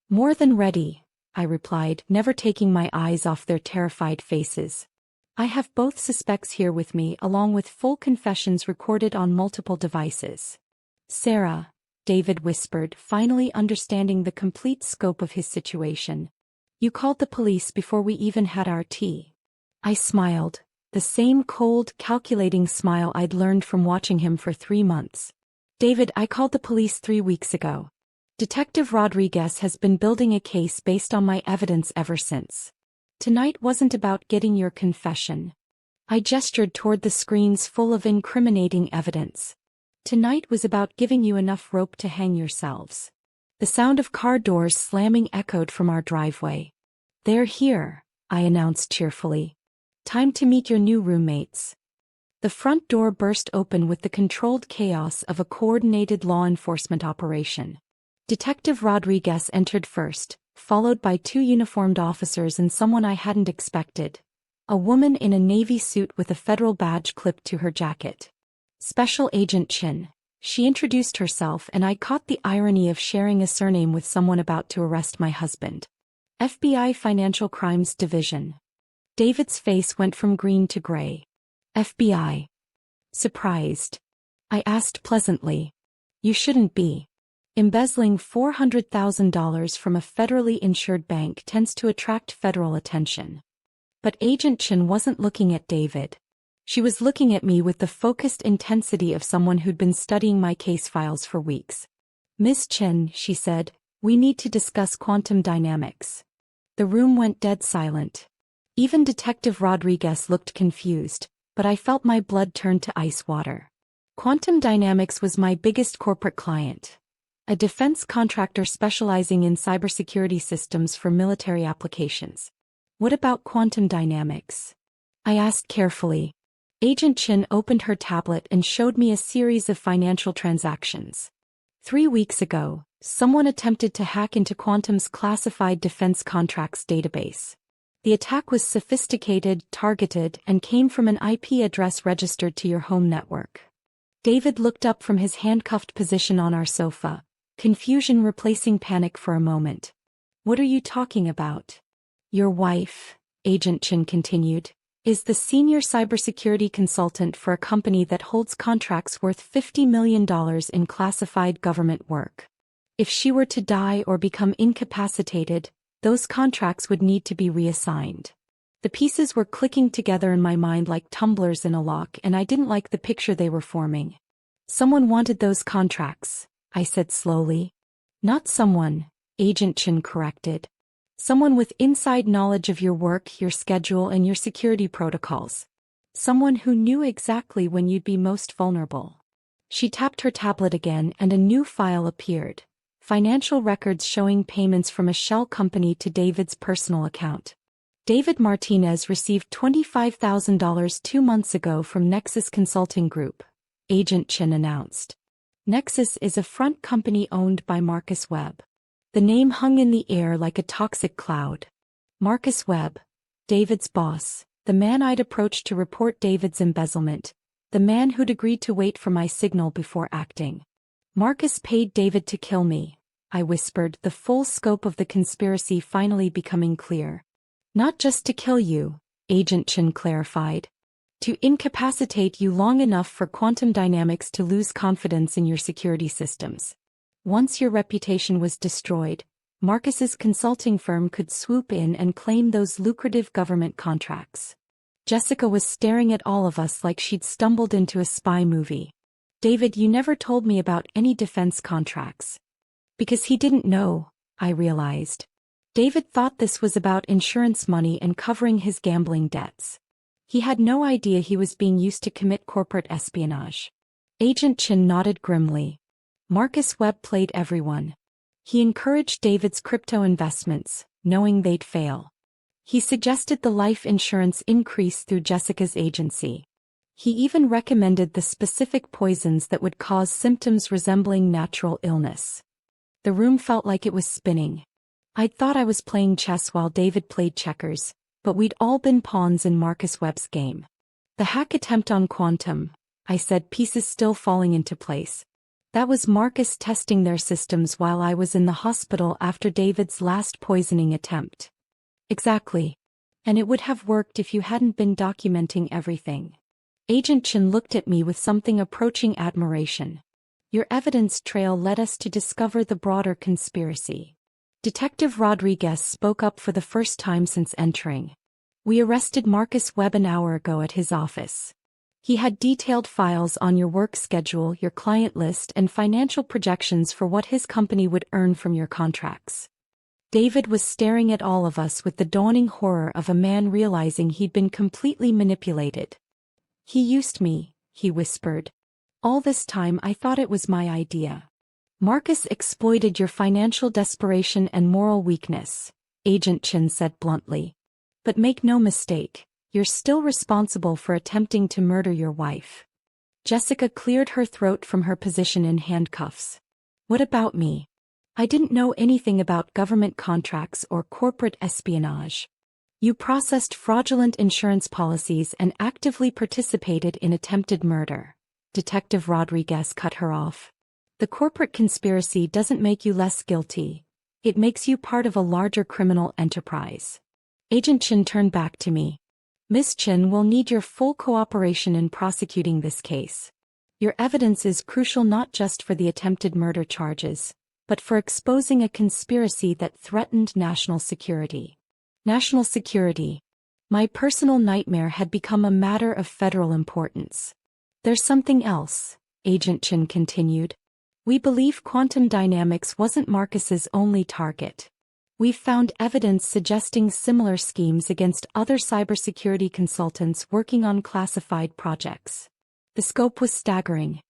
Speaker 1: More than ready, I replied, never taking my eyes off their terrified faces. I have both suspects here with me, along with full confessions recorded on multiple devices. Sarah, David whispered, finally understanding the complete scope of his situation. You called the police before we even had our tea. I smiled, the same cold, calculating smile I'd learned from watching him for 3 months. David, I called the police 3 weeks ago. Detective Rodriguez has been building a case based on my evidence ever since. Tonight wasn't about getting your confession. I gestured toward the screens full of incriminating evidence. Tonight was about giving you enough rope to hang yourselves. The sound of car doors slamming echoed from our driveway. They're here, I announced cheerfully. Time to meet your new roommates. The front door burst open with the controlled chaos of a coordinated law enforcement operation. Detective Rodriguez entered first, followed by 2 uniformed officers and someone I hadn't expected. A woman in a navy suit with a federal badge clipped to her jacket. Special Agent Chin. She introduced herself, and I caught the irony of sharing a surname with someone about to arrest my husband. FBI Financial Crimes Division. David's face went from green to gray. FBI. Surprised. I asked pleasantly. You shouldn't be. Embezzling $400,000 from a federally insured bank tends to attract federal attention. But Agent Chen wasn't looking at David. She was looking at me with the focused intensity of someone who'd been studying my case files for weeks. "Miss Chen," she said, "we need to discuss quantum dynamics." The room went dead silent. Even Detective Rodriguez looked confused, but I felt my blood turn to ice water. Quantum Dynamics was my biggest corporate client, a defense contractor specializing in cybersecurity systems for military applications. "What about quantum dynamics?" I asked carefully. Agent Chen opened her tablet and showed me a series of financial transactions. 3 weeks ago, someone attempted to hack into Quantum's classified defense contracts database. The attack was sophisticated, targeted, and came from an IP address registered to your home network. David looked up from his handcuffed position on our sofa, confusion replacing panic for a moment. "What are you talking about?" "Your wife," Agent Chen continued, "is the senior cybersecurity consultant for a company that holds contracts worth $50 million in classified government work. If she were to die or become incapacitated, those contracts would need to be reassigned." The pieces were clicking together in my mind like tumblers in a lock, and I didn't like the picture they were forming. "Someone wanted those contracts," I said slowly. "Not someone," Agent Chen corrected. "Someone with inside knowledge of your work, your schedule, and your security protocols. Someone who knew exactly when you'd be most vulnerable." She tapped her tablet again and a new file appeared. Financial records showing payments from a shell company to David's personal account. David Martinez received $25,000 2 months ago from Nexus Consulting Group, Agent Chen announced. Nexus is a front company owned by Marcus Webb. The name hung in the air like a toxic cloud. Marcus Webb, David's boss, the man I'd approached to report David's embezzlement, the man who'd agreed to wait for my signal before acting. "Marcus paid David to kill me," I whispered, the full scope of the conspiracy finally becoming clear. "Not just to kill you," Agent Chen clarified. "To incapacitate you long enough for Quantum Dynamics to lose confidence in your security systems. Once your reputation was destroyed, Marcus's consulting firm could swoop in and claim those lucrative government contracts." Jessica was staring at all of us like she'd stumbled into a spy movie. "David, you never told me about any defense contracts." Because he didn't know, I realized. David thought this was about insurance money and covering his gambling debts. He had no idea he was being used to commit corporate espionage. Agent Chen nodded grimly. Marcus Webb played everyone. He encouraged David's crypto investments, knowing they'd fail. He suggested the life insurance increase through Jessica's agency. He even recommended the specific poisons that would cause symptoms resembling natural illness. The room felt like it was spinning. I'd thought I was playing chess while David played checkers, but we'd all been pawns in Marcus Webb's game. "The hack attempt on Quantum," I said, pieces still falling into place. "That was Marcus testing their systems while I was in the hospital after David's last poisoning attempt." "Exactly. And it would have worked if you hadn't been documenting everything." Agent Chen looked at me with something approaching admiration. "Your evidence trail led us to discover the broader conspiracy." Detective Rodriguez spoke up for the first time since entering. "We arrested Marcus Webb an hour ago at his office. He had detailed files on your work schedule, your client list, and financial projections for what his company would earn from your contracts." David was staring at all of us with the dawning horror of a man realizing he'd been completely manipulated. "He used me," he whispered. "All this time I thought it was my idea." "Marcus exploited your financial desperation and moral weakness," Agent Chen said bluntly. "But make no mistake, you're still responsible for attempting to murder your wife." Jessica cleared her throat from her position in handcuffs. "What about me? I didn't know anything about government contracts or corporate espionage. You processed fraudulent insurance policies and actively participated in attempted murder." Detective Rodriguez cut her off. "The corporate conspiracy doesn't make you less guilty. It makes you part of a larger criminal enterprise." Agent Chen turned back to me. "Miss Chen will need your full cooperation in prosecuting this case. Your evidence is crucial not just for the attempted murder charges, but for exposing a conspiracy that threatened national security. National security. My personal nightmare had become a matter of federal importance. There's something else, Agent Chin continued. We believe quantum dynamics wasn't Marcus's only target. We've found evidence suggesting similar schemes against other cybersecurity consultants working on classified projects. The scope was staggering.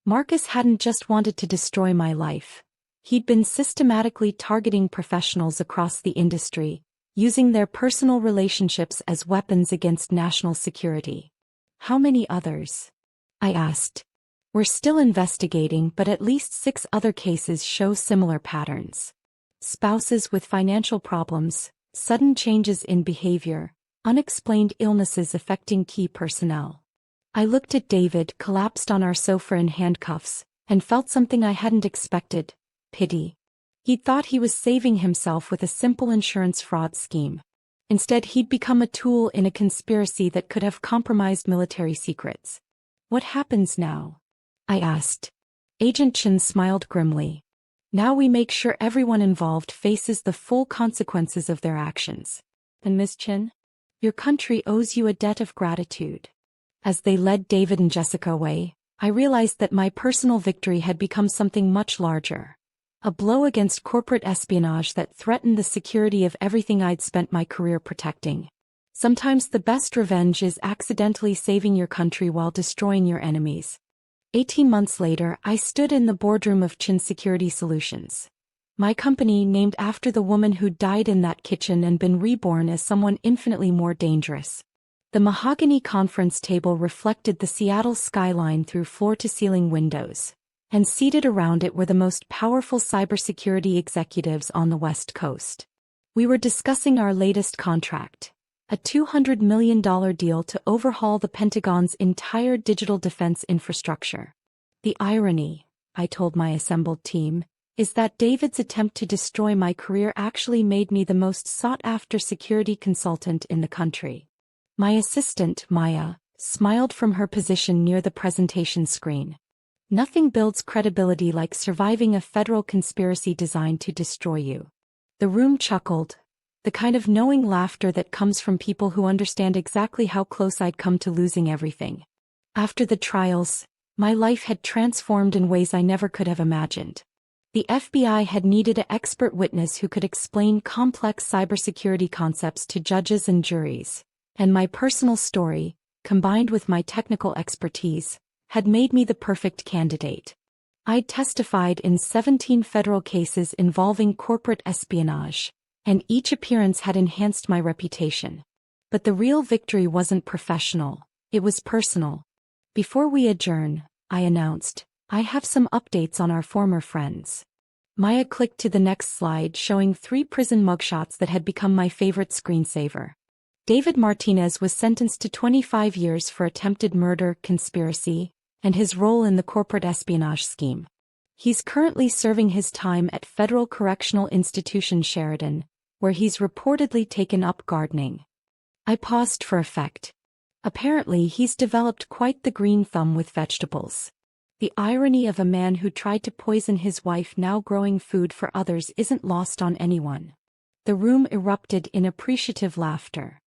Speaker 1: Marcus hadn't just wanted to destroy my life. He'd been systematically targeting professionals across the industry, using their personal relationships as weapons against national security. How many others? I asked. We're still investigating, but at least 6 other cases show similar patterns. Spouses with financial problems, sudden changes in behavior, unexplained illnesses affecting key personnel. I looked at David, collapsed on our sofa in handcuffs, and felt something I hadn't expected: pity. He'd thought he was saving himself with a simple insurance fraud scheme. Instead, he'd become a tool in a conspiracy that could have compromised military secrets. What happens now? I asked. Agent Chin smiled grimly. Now we make sure everyone involved faces the full consequences of their actions. And Ms. Chin? Your country owes you a debt of gratitude. As they led David and Jessica away, I realized that my personal victory had become something much larger. A blow against corporate espionage that threatened the security of everything I'd spent my career protecting. Sometimes the best revenge is accidentally saving your country while destroying your enemies. 18 months later, I stood in the boardroom of Chin Security Solutions. My company named after the woman who died in that kitchen and been reborn as someone infinitely more dangerous. The mahogany conference table reflected the Seattle skyline through floor-to-ceiling windows, and seated around it were the most powerful cybersecurity executives on the West Coast. We were discussing our latest contract, a $200 million deal to overhaul the Pentagon's entire digital defense infrastructure. The irony, I told my assembled team, is that David's attempt to destroy my career actually made me the most sought-after security consultant in the country. My assistant, Maya, smiled from her position near the presentation screen. Nothing builds credibility like surviving a federal conspiracy designed to destroy you. The room chuckled, the kind of knowing laughter that comes from people who understand exactly how close I'd come to losing everything. After the trials, my life had transformed in ways I never could have imagined. The FBI had needed an expert witness who could explain complex cybersecurity concepts to judges and juries, and my personal story, combined with my technical expertise, had made me the perfect candidate. I'd testified in 17 federal cases involving corporate espionage, and each appearance had enhanced my reputation. But the real victory wasn't professional, it was personal. Before we adjourn, I announced, I have some updates on our former friends. Maya clicked to the next slide, showing 3 prison mugshots that had become my favorite screensaver. David Martinez was sentenced to 25 years for attempted murder, conspiracy, and his role in the corporate espionage scheme. He's currently serving his time at Federal Correctional Institution Sheridan, where he's reportedly taken up gardening. I paused for effect. Apparently he's developed quite the green thumb with vegetables. The irony of a man who tried to poison his wife now growing food for others isn't lost on anyone. The room erupted in appreciative laughter.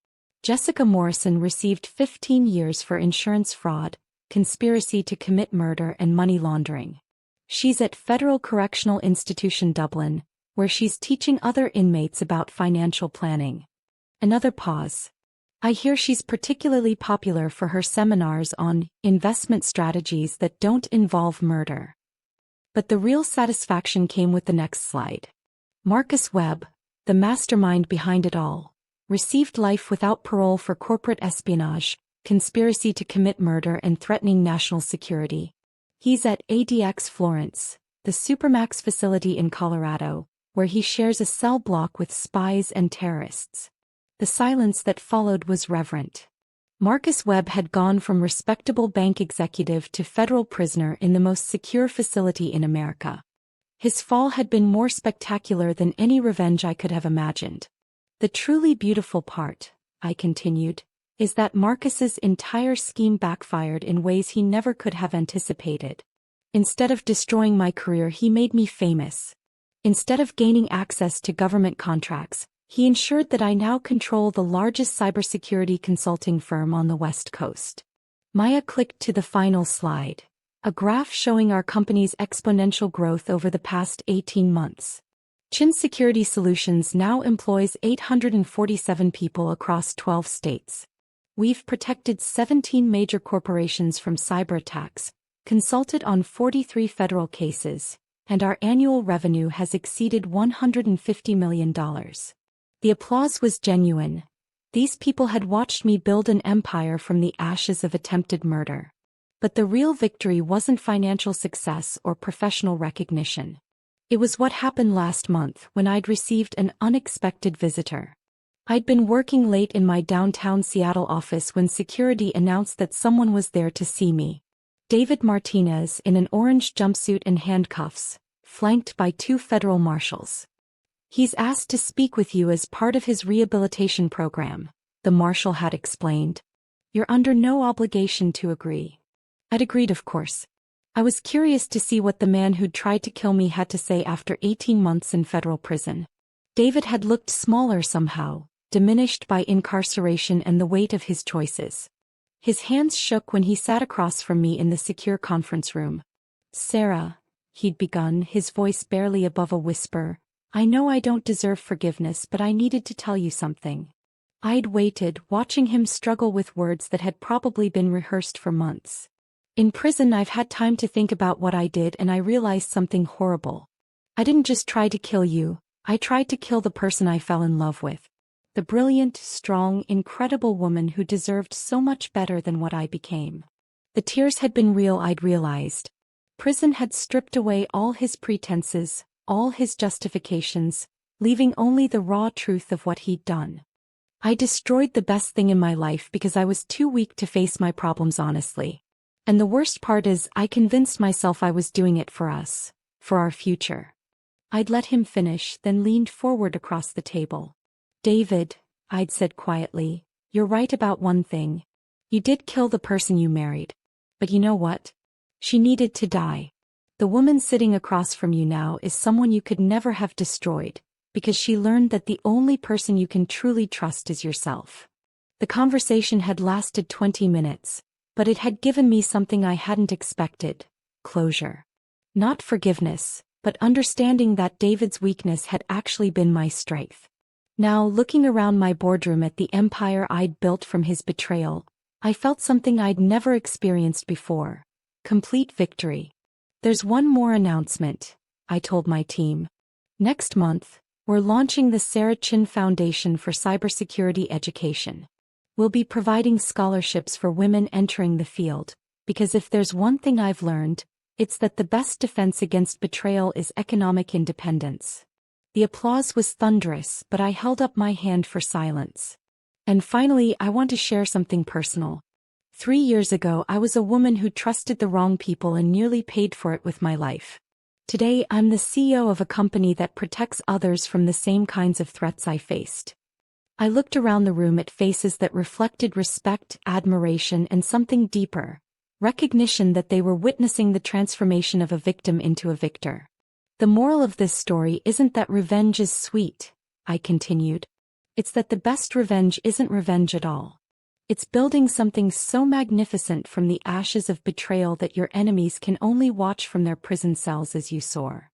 Speaker 1: Jessica Morrison received 15 years for insurance fraud, conspiracy to commit murder and money laundering. She's at Federal Correctional Institution Dublin, where she's teaching other inmates about financial planning. Another pause. I hear she's particularly popular for her seminars on investment strategies that don't involve murder. But the real satisfaction came with the next slide. Marcus Webb, the mastermind behind it all, received life without parole for corporate espionage, conspiracy to commit murder and threatening national security. He's at ADX Florence, the Supermax facility in Colorado, where he shares a cell block with spies and terrorists. The silence that followed was reverent. Marcus Webb had gone from respectable bank executive to federal prisoner in the most secure facility in America. His fall had been more spectacular than any revenge I could have imagined. The truly beautiful part, I continued, is that Marcus's entire scheme backfired in ways he never could have anticipated. Instead of destroying my career, he made me famous. Instead of gaining access to government contracts, he ensured that I now control the largest cybersecurity consulting firm on the West Coast. Maya clicked to the final slide, a graph showing our company's exponential growth over the past 18 months. Chin Security Solutions now employs 847 people across 12 states. We've protected 17 major corporations from cyber attacks, consulted on 43 federal cases, and our annual revenue has exceeded $150 million. The applause was genuine. These people had watched me build an empire from the ashes of attempted murder. But the real victory wasn't financial success or professional recognition. It was what happened last month when I'd received an unexpected visitor. I'd been working late in my downtown Seattle office when security announced that someone was there to see me. David Martinez in an orange jumpsuit and handcuffs, flanked by 2 federal marshals. He's asked to speak with you as part of his rehabilitation program, the marshal had explained. You're under no obligation to agree. I'd agreed, of course. I was curious to see what the man who'd tried to kill me had to say after 18 months in federal prison. David had looked smaller somehow, diminished by incarceration and the weight of his choices. His hands shook when he sat across from me in the secure conference room. Sarah, he'd begun, his voice barely above a whisper, I know I don't deserve forgiveness, but I needed to tell you something. I'd waited, watching him struggle with words that had probably been rehearsed for months. In prison I've had time to think about what I did, and I realized something horrible. I didn't just try to kill you, I tried to kill the person I fell in love with. The brilliant, strong, incredible woman who deserved so much better than what I became. The tears had been real, I'd realized. Prison had stripped away all his pretenses, all his justifications, leaving only the raw truth of what he'd done. I destroyed the best thing in my life because I was too weak to face my problems honestly. And the worst part is, I convinced myself I was doing it for us, for our future. I'd let him finish, then leaned forward across the table. David, I'd said quietly, you're right about one thing. You did kill the person you married. But you know what? She needed to die. The woman sitting across from you now is someone you could never have destroyed, because she learned that the only person you can truly trust is yourself. The conversation had lasted 20 minutes. But it had given me something I hadn't expected, closure. Not forgiveness, but understanding that David's weakness had actually been my strength. Now, looking around my boardroom at the empire I'd built from his betrayal, I felt something I'd never experienced before. Complete victory. There's one more announcement, I told my team. Next month, we're launching the Sarah Chin Foundation for Cybersecurity Education. We'll be providing scholarships for women entering the field, because if there's one thing I've learned, it's that the best defense against betrayal is economic independence. The applause was thunderous, but I held up my hand for silence. And finally, I want to share something personal. 3 years ago, I was a woman who trusted the wrong people and nearly paid for it with my life. Today, I'm the CEO of a company that protects others from the same kinds of threats I faced. I looked around the room at faces that reflected respect, admiration, and something deeper, recognition that they were witnessing the transformation of a victim into a victor. The moral of this story isn't that revenge is sweet, I continued. It's that the best revenge isn't revenge at all. It's building something so magnificent from the ashes of betrayal that your enemies can only watch from their prison cells as you soar.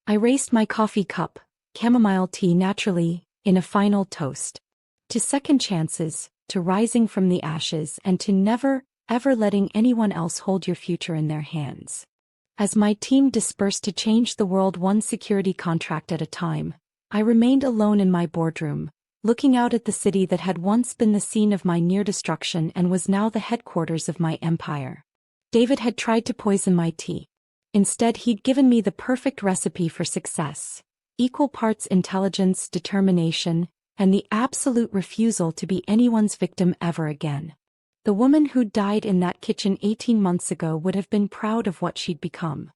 Speaker 1: I raised my coffee cup, chamomile tea naturally, in a final toast. To second chances, to rising from the ashes, and to never, ever letting anyone else hold your future in their hands. As my team dispersed to change the world one security contract at a time, I remained alone in my boardroom, looking out at the city that had once been the scene of my near destruction and was now the headquarters of my empire. David had tried to poison my tea. Instead, he'd given me the perfect recipe for success: equal parts intelligence, determination, and the absolute refusal to be anyone's victim ever again. The woman who died in that kitchen 18 months ago would have been proud of what she'd become.